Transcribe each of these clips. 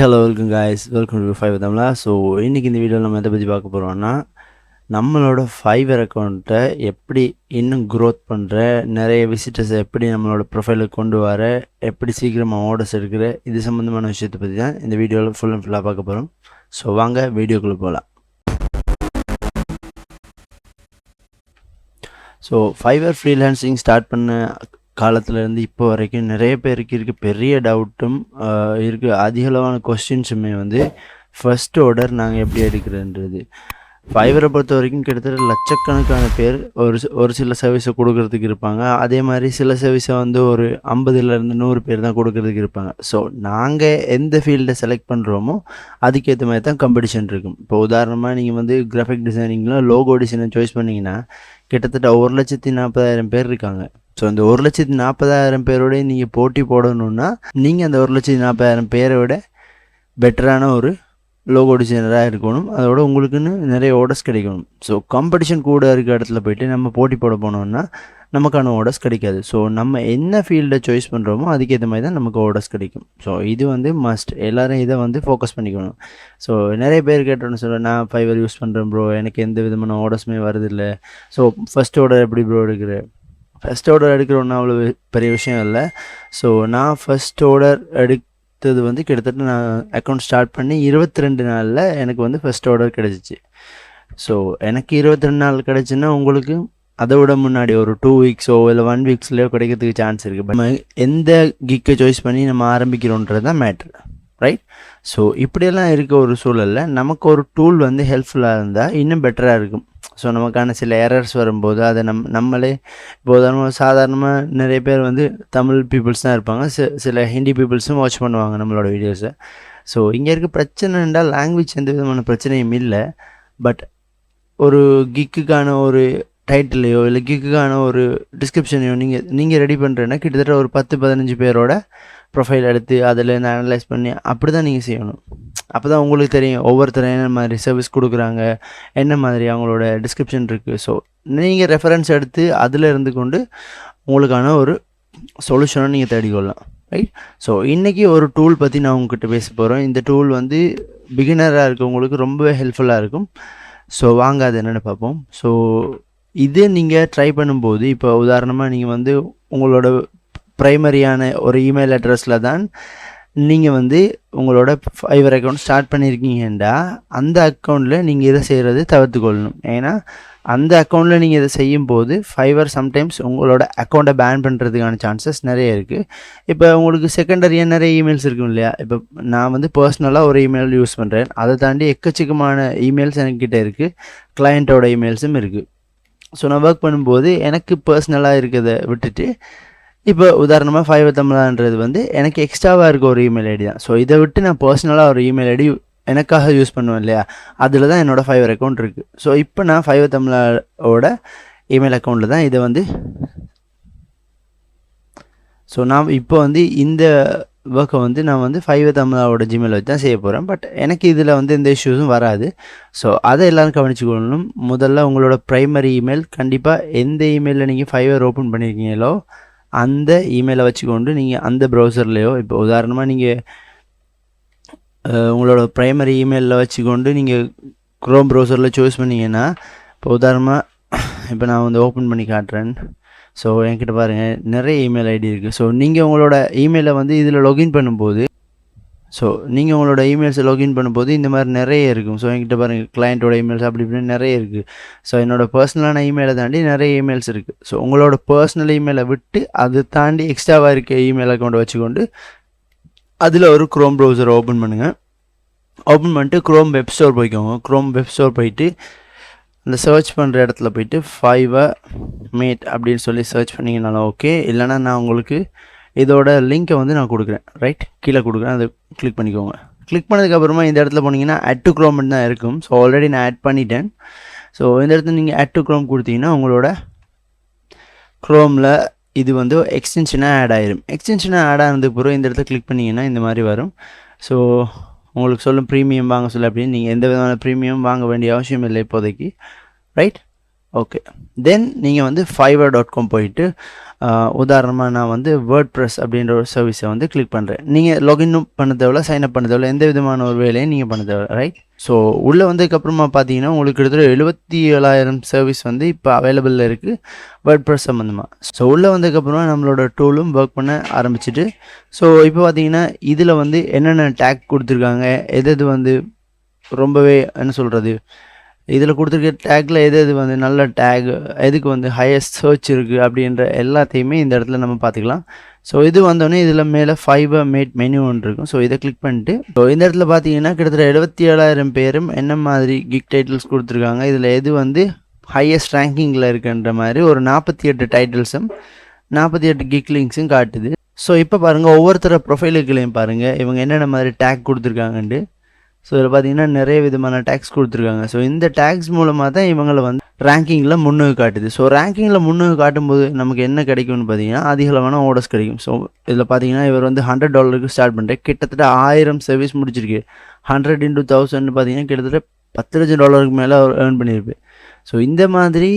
Hello, welcome guys. Welcome to Fiverr Tamizha. So இன்றைக்கி இந்த வீடியோவில் நம்ம எதை பற்றி பார்க்க போகிறோம்னா நம்மளோட Fiverr அக்கௌண்ட்டை எப்படி இன்னும் க்ரோத் பண்ணுற, நிறைய விசிட்டர்ஸை எப்படி நம்மளோட ப்ரொஃபைலுக்கு கொண்டு வர, எப்படி சீக்கிரமாக ஆர்டர்ஸ் எடுக்கிற, இது சம்மந்தமான விஷயத்தை பற்றி தான் இந்த வீடியோவில் ஃபுல் அண்ட் ஃபுல்லாக பார்க்க போகிறோம். ஸோ வாங்க வீடியோக்குள்ளே போகலாம். ஸோ Fiverr ஃப்ரீலான்சிங் ஸ்டார்ட் பண்ண காலத்துலேருந்து இப்போ வரைக்கும் நிறைய பேருக்கு இருக்குது பெரிய டவுட்டும் இருக்குது, அதிகளவான கொஸ்டின்ஸுமே வந்து ஃபர்ஸ்ட் ஆர்டர் நாங்கள் எப்படி எடுக்கிறன்றது. Fiverr பொறுத்த வரைக்கும் கிட்டத்தட்ட லட்சக்கணக்கான பேர் ஒரு சில சர்வீஸை கொடுக்கறதுக்கு இருப்பாங்க. அதே மாதிரி சில சர்வீஸை வந்து ஒரு 50லேருந்து 100 பேர் தான் கொடுக்கறதுக்கு இருப்பாங்க. ஸோ நாங்கள் எந்த ஃபீல்டை செலக்ட் பண்ணுறோமோ அதுக்கேற்ற மாதிரி தான் காம்படிஷன் இருக்கும். இப்போ உதாரணமாக நீங்கள் வந்து கிராஃபிக் டிசைனிங்கில் லோகோ டிசைனை சாய்ஸ் பண்ணிங்கன்னா கிட்டத்தட்ட 1,40,000 பேர் இருக்காங்க. ஸோ அந்த 1,40,000 பேரோட நீங்கள் போட்டி போடணுன்னா நீங்கள் அந்த 1,40,000 பேரை விட பெட்டரான ஒரு லோகோ டிசைனராக இருக்கணும். அதோட உங்களுக்குன்னு நிறைய ஆர்டர்ஸ் கிடைக்கணும். ஸோ காம்படிஷன் கூட இருக்க இடத்துல போய்ட்டு நம்ம போட்டி போட போனோம்னா நமக்கான ஆர்டர்ஸ் கிடைக்காது. ஸோ நம்ம என்ன ஃபீல்டை சாய்ஸ் பண்ணுறோமோ அதுக்கேற்ற மாதிரி தான் நமக்கு ஆர்டர்ஸ் கிடைக்கும். ஸோ இது வந்து மஸ்ட், எல்லோரும் இதை வந்து ஃபோக்கஸ் பண்ணிக்கணும். ஸோ நிறைய பேர் கேட்டோன்னு சொல்ல, நான் Fiverr யூஸ் பண்ணுறேன் ப்ரோ, எனக்கு எந்த விதமான ஆர்டர்ஸுமே வருதில்லை. ஸோ ஃபஸ்ட் ஆர்டர் எப்படி ப்ரோ எடுக்கிறேன்? ஃபஸ்ட் ஆர்டர் எடுக்கிறோன்னா அவ்வளோ பெரிய விஷயம் இல்லை. ஸோ நான் ஃபஸ்ட் ஆர்டர் எடுத்தது வந்து கிட்டத்தட்ட நான் அக்கௌண்ட் ஸ்டார்ட் பண்ணி 22 நாளில் எனக்கு வந்து ஃபஸ்ட் ஆர்டர் கிடச்சிச்சு. ஸோ எனக்கு 22 நாள் கிடச்சுன்னா உங்களுக்கு அதை விட முன்னாடி ஒரு 2 வீக்ஸோ இல்லை 1 வீக்ஸ்லேயோ கிடைக்கிறதுக்கு சான்ஸ் இருக்குது. பட் நம்ம எந்த கிக்கை சாய்ஸ் பண்ணி நம்ம ஆரம்பிக்கிறோன்றது தான் மேட்ரு, ரைட்? ஸோ இப்படியெல்லாம் இருக்க ஒரு சூழலில் நமக்கு ஒரு டூல் வந்து ஹெல்ப்ஃபுல்லாக இருந்தால் இன்னும் பெட்டராக இருக்கும். ஸோ நமக்கான சில எரர்ஸ் வரும்போது அதை நம்மளே இப்போ சாதாரணமாக நிறைய பேர் வந்து தமிழ் பீப்புள்ஸ் தான் இருப்பாங்க, சில ஹிந்தி பீப்புள்ஸும் வாட்ச் பண்ணுவாங்க நம்மளோட வீடியோஸை. ஸோ இங்கே இருக்க பிரச்சனை என்றால் லாங்குவேஜ் எந்த விதமான பிரச்சனையும் இல்லை. பட் ஒரு கிக்குக்கான ஒரு டைட்டிலையோ இல்லை கிக்குக்கான ஒரு டிஸ்கிரிப்ஷனையோ நீங்கள் ரெடி பண்ணுறேன்னா கிட்டத்தட்ட ஒரு 10-15 பேரோட ப்ரொஃபைல் எடுத்து அதிலேருந்து அனலைஸ் பண்ணி அப்படி தான் நீங்கள் செய்யணும். அப்போ தான் உங்களுக்கு தெரியும் ஒவ்வொருத்தரும் என்ன மாதிரி சர்வீஸ் கொடுக்குறாங்க, என்ன மாதிரி அவங்களோட டிஸ்கிரிப்ஷன் இருக்குது. ஸோ நீங்கள் ரெஃபரன்ஸ் எடுத்து அதில் இருந்து கொண்டு உங்களுக்கான ஒரு சொல்யூஷனை நீங்கள் தேடிக்கொள்ளலாம், ரைட்? ஸோ இன்றைக்கி ஒரு டூல் பற்றி நான் உங்ககிட்ட பேச போகிறேன். இந்த டூல் வந்து பிகினராக இருக்கவங்களுக்கு ரொம்பவே ஹெல்ப்ஃபுல்லாக இருக்கும். ஸோ வாங்க அது என்னென்னு பார்ப்போம். ஸோ இது நீங்கள் ட்ரை பண்ணும்போது, இப்போ உதாரணமாக நீங்கள் வந்து உங்களோட ப்ரைமரியான ஒரு இமெயில் அட்ரஸில் தான் நீங்கள் வந்து உங்களோட Fiverr அக்கௌண்ட் ஸ்டார்ட் பண்ணியிருக்கீங்கன்றா அந்த அக்கௌண்ட்டில் நீங்கள் இதை செய்கிறது தவிர்த்துக்கொள்ளணும். ஏன்னா அந்த அக்கௌண்ட்டில் நீங்கள் இதை செய்யும்போது Fiverr சம்டைம்ஸ் உங்களோட அக்கௌண்ட்டை பேன் பண்ணுறதுக்கான சான்சஸ் நிறைய இருக்குது. இப்போ உங்களுக்கு செகண்டரியாக நிறைய இமெயில்ஸ் இருக்கும் இல்லையா? இப்போ நான் வந்து பர்சனலாக ஒரு இமெயில் யூஸ் பண்ணுறேன், அதை தாண்டி எக்கச்சக்கமான இமெயில்ஸ் என்கிட்ட இருக்குது, கிளையண்ட்டோட இமெயில்ஸும் இருக்குது. ஸோ நான் ஒர்க் பண்ணும்போது எனக்கு பர்சனலாக இருக்கிறத விட்டுட்டு இப்போ உதாரணமாக Fiverr Tamizhaன்றது வந்து எனக்கு எக்ஸ்ட்ராவாக இருக்க ஒரு இமெயில் ஐடி தான். ஸோ இதை விட்டு நான் பர்சனலாக ஒரு இமெயில் ஐடி எனக்காக யூஸ் பண்ணுவேன் இல்லையா? அதில் தான் என்னோடய Fiverr அக்கௌண்ட் இருக்குது. ஸோ இப்போ நான் Fiverr Tamizhaவோட இமெயில் அக்கௌண்ட்டில் தான் இதை வந்து நான் இப்போ வந்து இந்த ஒர்க்கை வந்து நான் வந்து Fiverr Tamizhaவோட ஜிமெயில் வச்சு தான் செய்ய போகிறேன். பட் எனக்கு இதில் வந்து எந்த இஷ்யூஸும் வராது. ஸோ அதை எல்லோரும் கவனிச்சுக்கொள்ளணும். முதல்ல உங்களோட ப்ரைமரி இமெயில் கண்டிப்பாக எந்த இமெயிலில் நீங்கள் Fiverr ஓப்பன் பண்ணியிருக்கீங்களோ அந்த இமெயிலை வச்சுக்கொண்டு நீங்கள் அந்த ப்ரௌசர்லேயோ, இப்போ உதாரணமாக நீங்கள் உங்களோட ப்ரைமரி இமெயிலில் வச்சுக்கொண்டு நீங்கள் க்ரோம் ப்ரௌசரில் சூஸ் பண்ணிங்கன்னா, இப்போ உதாரணமாக இப்போ நான் வந்து ஓப்பன் பண்ணி காட்டுறேன். ஸோ என்கிட்ட பாருங்கள் நிறைய இமெயில் ஐடி இருக்குது. ஸோ நீங்கள் உங்களோட இமெயிலை வந்து இதில் லாகின் பண்ணும்போது, நீங்கள் உங்களோட இமெயில்ஸை லாகின் பண்ணும்போது இந்த மாதிரி நிறைய இருக்கும். ஸோ என்கிட்ட பாருங்கள் கிளையண்ட்டோட இமெயில்ஸ் அப்படி இப்படின்னு நிறைய இருக்குது. ஸோ என்னோடய பர்சனலான இமெயிலை தாண்டி நிறைய இமெயில்ஸ் இருக்குது. ஸோ உங்களோட பர்சனல் இமெயிலை விட்டு அதை தாண்டி எக்ஸ்ட்ராவாக இருக்க இமெயில் அக்கௌண்ட்டை வச்சுக்கொண்டு அதில் ஒரு க்ரோம் ப்ரௌசரை ஓப்பன் பண்ணுங்கள். ஓப்பன் பண்ணிட்டு க்ரோம் வெப் ஸ்டோர் போய்க்கோங்க. க்ரோம் வெப் ஸ்டோர் போயிட்டு அந்த சர்ச் பண்ணுற இடத்துல போயிட்டு Fiverr மேட் அப்படின்னு சொல்லி சர்ச் பண்ணிங்கனாலும் ஓகே, இல்லைனா நான் உங்களுக்கு இதோட லிங்க்கை வந்து நான் கொடுக்குறேன், ரைட்? கீழே கொடுக்குறேன், அதை கிளிக் பண்ணிக்கோங்க. கிளிக் பண்ணதுக்கப்புறமா இந்த இடத்துல போனீங்கன்னா ஆட் டு க்ரோம் தான் இருக்கும். ஸோ ஆல்ரெடி நான் ஆட் பண்ணிட்டேன். ஸோ இந்த இடத்துல நீங்கள் ஆட் டு க்ரோம் கொடுத்தீங்கன்னா உங்களோட க்ரோமில் இது வந்து எக்ஸ்டென்ஷனாக ஆட் ஆயிரும். எக்ஸ்டென்ஷனாக ஆட் ஆனதுக்கு பிறகு இந்த இடத்துல கிளிக் பண்ணிங்கன்னா இந்த மாதிரி வரும். ஸோ உங்களுக்கு சொல்லும் ப்ரீமியம் வாங்க சொல்ல அப்படின்னு. நீங்கள் எந்த விதமான ப்ரீமியம் வாங்க வேண்டிய அவசியம் இல்லை இப்போதைக்கு, ரைட்? ஓகே. தென் நீங்கள் வந்து fiverr.com போயிட்டு உதாரணமாக நான் வந்து வேர்ட்ப்ரெஸ் அப்படின்ற ஒரு சர்வீஸை வந்து கிளிக் பண்ணுறேன். நீங்கள் லாகின் பண்ண தேவையில்ல, சைன்அப் பண்ண தேவையில்ல, எந்த விதமான ஒரு வேலையும் நீங்கள் பண்ண தேவை, ரைட்? ஸோ உள்ளே வந்ததுக்கப்புறமா பார்த்தீங்கன்னா உங்களுக்கு கிட்டத்தட்ட 77,000 சர்வீஸ் வந்து இப்போ அவைலபிளில் இருக்குது வேர்ட்ப்ரெஸ் சம்மந்தமாக. ஸோ உள்ளே வந்ததுக்கப்புறமா நம்மளோட டூலும் ஒர்க் பண்ண ஆரம்பிச்சிட்டு, ஸோ இப்போ பார்த்தீங்கன்னா இதில் வந்து என்னென்ன டேக் கொடுத்துருக்காங்க, எது வந்து ரொம்பவே என்ன சொல்கிறது, இதில் கொடுத்துருக்க டேக்கில் எது வந்து நல்ல டேக், எதுக்கு வந்து ஹையஸ்ட் சர்ச் இருக்குது அப்படின்ற எல்லாத்தையுமே இந்த இடத்துல நம்ம பார்த்துக்கலாம். ஸோ இது வந்தோடனே இதில் மேலே ஃபைவர் மேட் மெனு ஒன்று இருக்கும். ஸோ இதை கிளிக் பண்ணிட்டு ஸோ இந்த இடத்துல பார்த்தீங்கன்னா கிட்டத்தட்ட 77,000 பேரும் என்ன மாதிரி கிக் டைட்டில்ஸ் கொடுத்துருக்காங்க, இதில் எது வந்து ஹையஸ்ட் ரேங்கிங்கில் இருக்குன்ற மாதிரி ஒரு 48 டைட்டில்ஸும் 48 கிக் லிங்க்ஸும் காட்டுது. ஸோ இப்போ பாருங்கள், ஒவ்வொருத்தர ப்ரொஃபைலுக்குள்ளேயும் பாருங்கள் இவங்க என்னென்ன மாதிரி டேக் கொடுத்துருக்காங்கன்ட்டு. ஸோ இதில் பார்த்தீங்கன்னா நிறைய விதமான டேக்ஸ் கொடுத்துருக்காங்க. ஸோ இந்த டேக்ஸ் மூலமாக தான் இவங்களை வந்து ரேங்கிங்கில் முன்னுக்கு காட்டுது. ஸோ ரேங்கிங்கில் முன்னுக்கு காட்டும்போது நமக்கு என்ன கிடைக்கும்னு பார்த்தீங்கன்னா அதிகளவான ஆர்டர்ஸ் கிடைக்கும். ஸோ இதில் பார்த்தீங்கன்னா இவர் வந்து $100 ஸ்டார்ட் பண்ணுறேன், கிட்டத்தட்ட 1000 சர்வீஸ் முடிச்சிருக்கு. 100 × 1000 பார்த்தீங்கன்னா கிட்டத்தட்ட $10 லட்சம் மேலே அவர் ஏர்ன் பண்ணியிருப்பு. ஸோ இந்த மாதிரி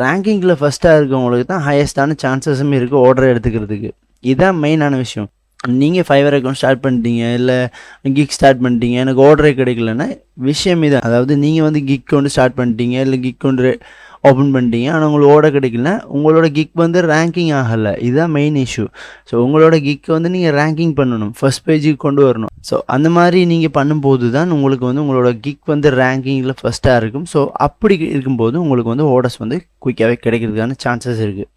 ரேங்கிங்கில் ஃபஸ்ட்டாக இருக்கவங்களுக்கு தான் ஹையஸ்டான சான்சஸும் இருக்குது ஆர்டரை எடுத்துக்கிறதுக்கு. இதுதான் மெயினான விஷயம். நீங்கள் ஃபைவர் அக்கௌண்ட் ஸ்டார்ட் பண்ணிட்டீங்க, இல்லை கிக் ஸ்டார்ட் பண்ணிட்டீங்க, எனக்கு ஆர்டரே கிடைக்கலன்னா விஷயம் இதான். அதாவது நீங்கள் வந்து கிக் கொண்டு ஸ்டார்ட் பண்ணிட்டீங்க, இல்லை கிக் கொண்டு ஓப்பன் பண்ணிட்டீங்க, ஆனால் உங்களுக்கு ஆர்டர் கிடைக்கலனா உங்களோட கிக் வந்து ரேங்கிங் ஆகலை. இதுதான் மெயின் இஷ்யூ. ஸோ உங்களோட கிக் வந்து நீங்கள் ரேங்கிங் பண்ணணும், ஃபர்ஸ்ட் பேஜுக்கு கொண்டு வரணும். ஸோ அந்த மாதிரி நீங்கள் பண்ணும்போது தான் உங்களுக்கு வந்து உங்களோட கிக் வந்து ரேங்கிங்கில் ஃபஸ்ட்டாக இருக்கும். ஸோ அப்படி இருக்கும்போது உங்களுக்கு வந்து ஆர்டர்ஸ் வந்து குயிக்காகவே கிடைக்கிறதுக்கான சான்சஸ் இருக்குது.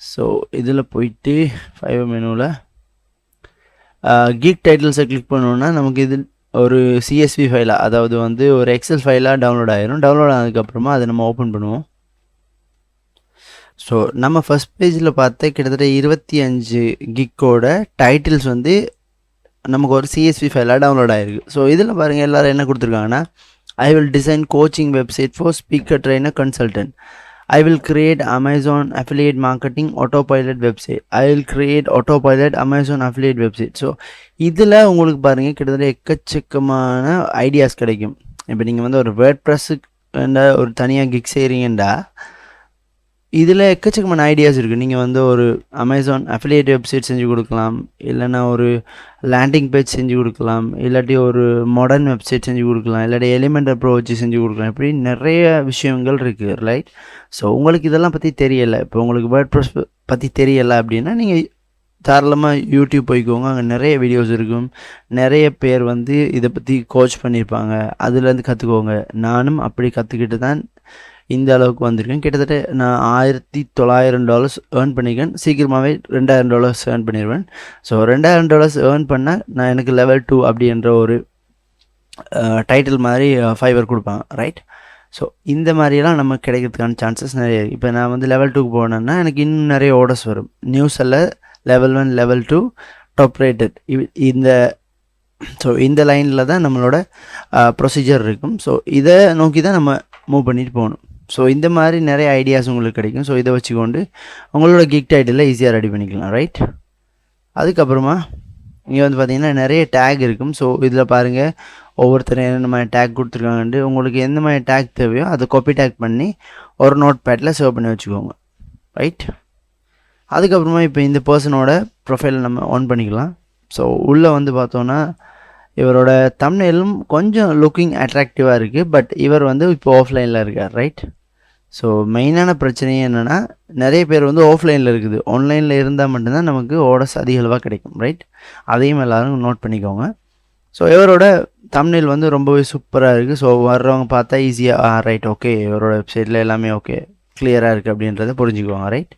ஸோ இதில் போயிட்டு ஃபைவர் மெனுவில் கிக் டைட்டில்ஸை கிளிக் பண்ணோன்னா நமக்கு இது ஒரு CSV ஃபைலாக, அதாவது வந்து ஒரு எக்ஸல் ஃபைலாக டவுன்லோட் ஆகிரும். டவுன்லோட் ஆனதுக்கப்புறமா அதை நம்ம ஓப்பன் பண்ணுவோம். ஸோ நம்ம ஃபஸ்ட் பேஜில் பார்த்த கிட்டத்தட்ட 25 கிக்கோட டைட்டில்ஸ் வந்து நமக்கு ஒரு CSV ஃபைலாக டவுன்லோட் ஆகிருக்கு. ஸோ இதில் பாருங்கள் எல்லோரும் என்ன கொடுத்துருக்காங்கன்னா, I will design coaching website for speaker trainer consultant. I will create Amazon affiliate marketing autopilot website. I will create autopilot Amazon affiliate website. So இதில் உங்களுக்கு பாருங்கள் கிட்டத்தட்ட எக்கச்சக்கமான ஐடியாஸ் கிடைக்கும். இப்போ நீங்கள் வந்து ஒரு வேர்ட்ப்ரெஸ்ஸுக்கு ஒரு தனியாக கிக் செய்கிறீங்கண்டா இதில் எக்கச்சக்கமான ஐடியாஸ் இருக்குது. நீங்கள் வந்து ஒரு அமேசான் அஃபிலியேட் வெப்சைட் செஞ்சு கொடுக்கலாம், இல்லைன்னா ஒரு லேண்டிங் பேஜ் செஞ்சு கொடுக்கலாம், இல்லாட்டி ஒரு மாடர்ன் வெப்சைட் செஞ்சு கொடுக்கலாம், இல்லாட்டி எலிமெண்டல் ப்ரோ வச்சு செஞ்சு கொடுக்கலாம். இப்படி நிறைய விஷயங்கள் இருக்குது, ரைட்? ஸோ உங்களுக்கு இதெல்லாம் பற்றி தெரியலை, இப்போ உங்களுக்கு வேர்ட்ப்ரெஸ் பற்றி தெரியலை அப்படின்னா நீங்கள் தாராளமாக யூடியூப் போய்க்கோங்க. அங்கே நிறைய வீடியோஸ் இருக்கும், நிறைய பேர் வந்து இதை பற்றி கோச் பண்ணியிருப்பாங்க, அதுலேருந்து கற்றுக்கோங்க. நானும் அப்படி கற்றுக்கிட்டு தான் இந்த அளவுக்கு வந்திருக்கேன். கிட்டத்தட்ட நான் $1,900 ஏர்ன் பண்ணியிருக்கேன். சீக்கிரமாகவே $2,000 ஏர்ன் பண்ணிடுவேன். ஸோ $2,000 ஏர்ன் பண்ணால் நான் எனக்கு லெவல் 2 அப்படின்ற ஒரு டைட்டில் மாதிரி ஃபைவர் கொடுப்பாங்க, ரைட்? ஸோ இந்த மாதிரியெல்லாம் நமக்கு கிடைக்கிறதுக்கான சான்சஸ் நிறைய இருக்குது. இப்போ நான் வந்து லெவல் 2க்கு போனேன்னா எனக்கு இன்னும் நிறைய ஆர்டர்ஸ் வரும். நியூஸில் லெவல் 1 லெவல் 2 டாப் ரேட்டட் இந்த லைனில் தான் நம்மளோட ப்ரொசீஜர் இருக்கும். ஸோ இதை நோக்கி தான் நம்ம மூவ் பண்ணிட்டு போகணும். ஸோ இந்த மாதிரி நிறைய ஐடியாஸ் உங்களுக்கு கிடைக்கும். ஸோ இதை வச்சுக்கொண்டு உங்களோட கிக் டைட்டில் ஈஸியாக ரெடி பண்ணிக்கலாம், ரைட்? அதுக்கப்புறமா இங்கே வந்து பார்த்திங்கன்னா நிறைய டேக் இருக்கும். ஸோ இதில் பாருங்கள் ஒவ்வொருத்தரும் என்னென்ன மாதிரி டேக் கொடுத்துருக்காங்கன்ட்டு. உங்களுக்கு எந்த மாதிரி டேக் தேவையோ அதை காப்பி டேக் பண்ணி ஒரு நோட் பேட்டில் சேவ் பண்ணி வச்சுக்கோங்க, ரைட்? அதுக்கப்புறமா இப்போ இந்த பர்சனோட ப்ரொஃபைலை நம்ம ஆன் பண்ணிக்கலாம். ஸோ உள்ளே வந்து பார்த்தோன்னா இவரோட தம்ப்நெயிலும் கொஞ்சம் லுக்கிங் அட்ராக்டிவாக இருக்குது. பட் இவர் வந்து இப்போ ஆஃப்லைனில் இருக்கார், ரைட்? ஸோ மெயினான பிரச்சனையே என்னென்னா நிறைய பேர் வந்து ஆஃப்லைனில் இருக்குது. ஆன்லைனில் இருந்தால் மட்டும்தான் நமக்கு ஆர்டர்ஸ் அதிக அளவாக கிடைக்கும், ரைட்? அதையும் எல்லோரும் நோட் பண்ணிக்கோங்க. ஸோ இவரோட தம்ப்நெயில் வந்து ரொம்பவே சூப்பராக இருக்குது. ஸோ வர்றவங்க பார்த்தா ஈஸியாக ரைட், ஓகே, இவரோட வெப்சைட்டில் எல்லாமே ஓகே கிளியராக இருக்குது அப்படின்றத புரிஞ்சுக்குவாங்க, ரைட்?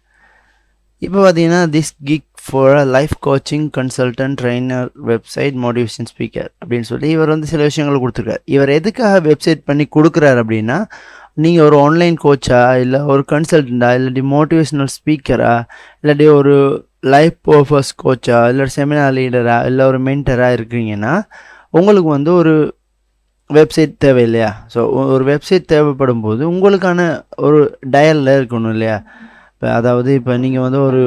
இப்போ பார்த்தீங்கன்னா this kick for life coaching consultant trainer website motivation speaker அப்படின்னு சொல்லி இவர் வந்து சில விஷயங்கள் கொடுத்துருக்காரு. இவர் எதுக்காக வெப்சைட் பண்ணி கொடுக்குறாரு அப்படின்னா, நீங்கள் ஒரு ஆன்லைன் கோச்சா, இல்லை ஒரு கன்சல்டண்டா, இல்லாட்டி மோட்டிவேஷ்னல் ஸ்பீக்கரா, இல்லாட்டி ஒரு லைஃப் பர்பஸ் கோச்சா, இல்லை செமினார் லீடரா, இல்லை ஒரு மென்டராக இருக்கிறீங்கன்னா உங்களுக்கு வந்து ஒரு வெப்சைட் தேவை இல்லையா? ஸோ ஒரு வெப்சைட் தேவைப்படும் போது உங்களுக்கான ஒரு டயலில் இருக்கணும் இல்லையா? இப்போ அதாவது இப்போ நீங்கள் வந்து ஒரு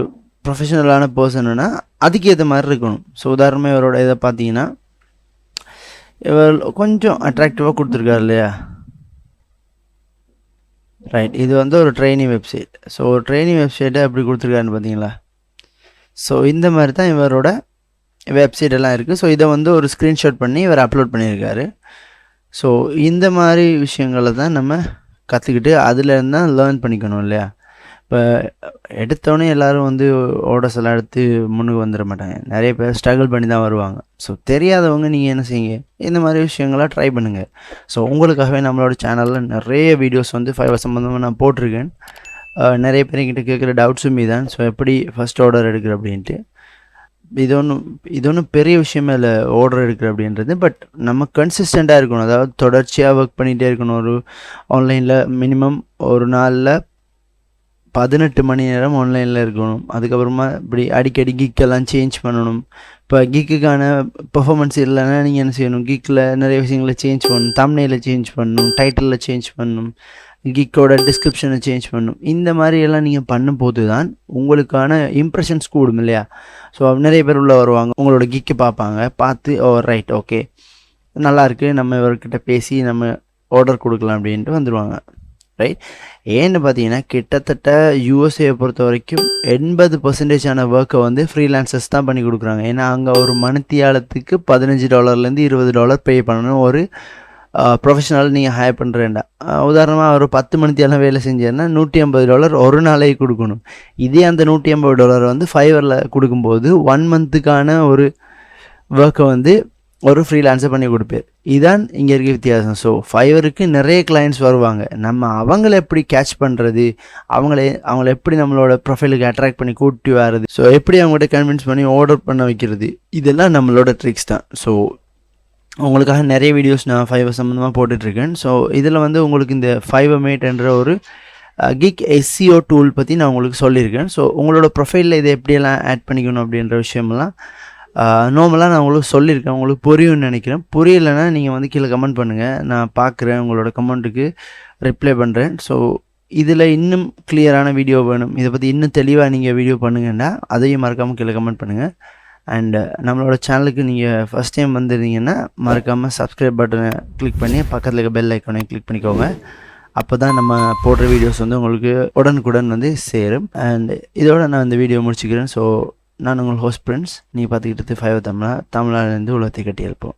ப்ரொஃபஷனலான பர்சன்னா அதுக்கு ஏற்ற மாதிரி இருக்கணும். ஸோ உதாரணமாக இவரோட இதை பார்த்தீங்கன்னா இவர் கொஞ்சம் அட்ராக்டிவாக கொடுத்துருக்காரு இல்லையா? ரைட். இது வந்து ஒரு ட்ரெய்னிங் வெப்சைட். ஸோ ட்ரெய்னிங் வெப்சைட்டை எப்படி கொடுத்துருக்காருன்னு பார்த்தீங்களா? ஸோ இந்த மாதிரி தான் இவரோட வெப்சைட் எல்லாம் இருக்குது. ஸோ இதை வந்து ஒரு ஸ்க்ரீன்ஷாட் பண்ணி இவர் அப்லோட் பண்ணியிருக்காரு. ஸோ இந்த மாதிரி விஷயங்களை தான் நம்ம கற்றுக்கிட்டு அதுலேருந்து தான் லேர்ன் பண்ணிக்கணும் இல்லையா? இப்போ எடுத்தோடனே எல்லோரும் வந்து ஆர்டர்ஸ் எல்லாம் எடுத்து முன்னுக்கு வந்துட மாட்டாங்க. நிறைய பேர் ஸ்ட்ரகிள் பண்ணி தான் வருவாங்க. ஸோ தெரியாதவங்க நீங்கள் என்ன செய்யுங்க, இந்த மாதிரி விஷயங்களாம் ட்ரை பண்ணுங்கள். ஸோ உங்களுக்காகவே நம்மளோட சேனலில் நிறைய வீடியோஸ் வந்து ஃபைவர் சம்மந்தமாக நான் போட்டிருக்கேன். நிறைய பேர்கிட்ட கேட்குற டவுட்ஸும் இதுதான். ஸோ எப்படி ஃபஸ்ட் ஆர்டர் எடுக்கிற அப்படின்ட்டு. இது ஒன்றும் பெரிய விஷயமே இல்லை ஆர்டர் எடுக்கிற அப்படின்றது. பட் நம்ம கன்சிஸ்டண்ட்டாக இருக்கணும். அதாவது தொடர்ச்சியாக ஒர்க் பண்ணிகிட்டே இருக்கணும். ஒரு ஆன்லைனில் மினிமம் ஒரு நாளில் 18 மணி நேரம் ஆன்லைனில் இருக்கணும். அதுக்கப்புறமா இப்படி அடிக்கடி கிக்கெல்லாம் சேஞ்ச் பண்ணணும். இப்போ கிக்குக்கான பெர்ஃபார்மன்ஸ் இல்லைன்னா நீங்கள் என்ன செய்யணும், கிக்கில் நிறைய விஷயங்களை சேஞ்ச் பண்ணணும். தம்ப்நெயிலை சேஞ்ச் பண்ணணும், டைட்டிலில் சேஞ்ச் பண்ணணும், கிக்கோட டிஸ்கிரிப்ஷனை சேஞ்ச் பண்ணணும். இந்த மாதிரியெல்லாம் நீங்கள் பண்ணும்போது தான் உங்களுக்கான இம்ப்ரெஷன்ஸ் கூடும் இல்லையா? ஸோ நிறைய பேர் உள்ளே வருவாங்க, உங்களோட கிக்கை பார்ப்பாங்க, பார்த்து ரைட் ஓகே நல்லாயிருக்கு, நம்ம இவர்கிட்ட பேசி நம்ம ஆர்டர் கொடுக்கலாம் அப்படின்ட்டு வந்துடுவாங்க. ரைட். ஏன்னு பார்த்தீங்கன்னா கிட்டத்தட்ட யூஎஸ்ஏ பொறுத்த வரைக்கும் 80% ஒர்க்கை வந்து ஃப்ரீலான்சர்ஸ் தான் பண்ணி கொடுக்குறாங்க. ஏன்னா அங்கே ஒரு மணித்தியாலத்துக்கு $15 $20 பே பண்ணணும். ஒரு ப்ரொஃபஷனல் நீங்கள் ஹையர் பண்ணுறேன்டா, உதாரணமாக ஒரு 10 மணித்தியாலம் வேலை செஞ்சேன்னா $150 ஒரு நாளைக்கு கொடுக்கணும். இதே அந்த $150 வந்து ஃபைவரில் கொடுக்கும்போது 1 மந்த்துக்கான ஒரு ஒர்க்கை வந்து ஒரு ஃப்ரீலான்ஸர் பண்ணி கொடுப்பேன். இதுதான் இங்கே இருக்க வித்தியாசம். ஸோ ஃபைவருக்கு நிறைய கிளைண்ட்ஸ் வருவாங்க. நம்ம அவங்கள எப்படி கேட்ச் பண்ணுறது, அவங்கள எப்படி நம்மளோட ப்ரொஃபைலுக்கு அட்ராக்ட் பண்ணி கூட்டி வர்றது, ஸோ எப்படி அவங்கள்ட்ட கன்வின்ஸ் பண்ணி ஆர்டர் பண்ண வைக்கிறது, இதெல்லாம் நம்மளோட ட்ரிக்ஸ் தான். ஸோ உங்களுக்காக நிறைய வீடியோஸ் நான் ஃபைவர் சம்மந்தமாக போட்டுட்ருக்கேன். ஸோ இதில் வந்து உங்களுக்கு இந்த Fiverr என்ற ஒரு கிக் SEO டூல் பற்றி நான் உங்களுக்கு சொல்லியிருக்கேன். ஸோ உங்களோட ப்ரொஃபைலில் இதை எப்படியெல்லாம் ஆட் பண்ணிக்கணும் அப்படின்ற விஷயமெல்லாம் நார்மலாக நான் உங்களுக்கு சொல்லியிருக்கேன். உங்களுக்கு புரியும்னு நினைக்கிறேன். புரியலைன்னா நீங்கள் வந்து கீழே கமெண்ட் பண்ணுங்கள், நான் பார்க்குறேன், உங்களோட கமெண்ட்டுக்கு ரிப்ளை பண்ணுறேன். ஸோ இதில் இன்னும் கிளியரான வீடியோ வேணும், இதை பற்றி இன்னும் தெளிவாக நீங்கள் வீடியோ பண்ணுங்கன்னா அதையும் மறக்காமல் கீழே கமெண்ட் பண்ணுங்கள். அண்டு நம்மளோட சேனலுக்கு நீங்கள் ஃபஸ்ட் டைம் வந்துருந்தீங்கன்னா மறக்காமல் சப்ஸ்கிரைப் பட்டனை கிளிக் பண்ணி பக்கத்தில் இருக்க பெல் ஐக்கானை கிளிக் பண்ணிக்கோங்க. அப்போ தான் நம்ம போடுற வீடியோஸ் வந்து உங்களுக்கு உடனுக்குடன் வந்து சேரும். அண்ட் இதோட நான் இந்த வீடியோ முடிச்சுக்கிறேன். ஸோ நான் உங்கள் ஹோஸ்ட் பிரின்ஸ். நீ பார்த்துக்கிட்டது ஃபைவர் தமிழா, தமிழ்நாட்டிலேருந்து உலகத்தை கட்டி எழுப்போம்.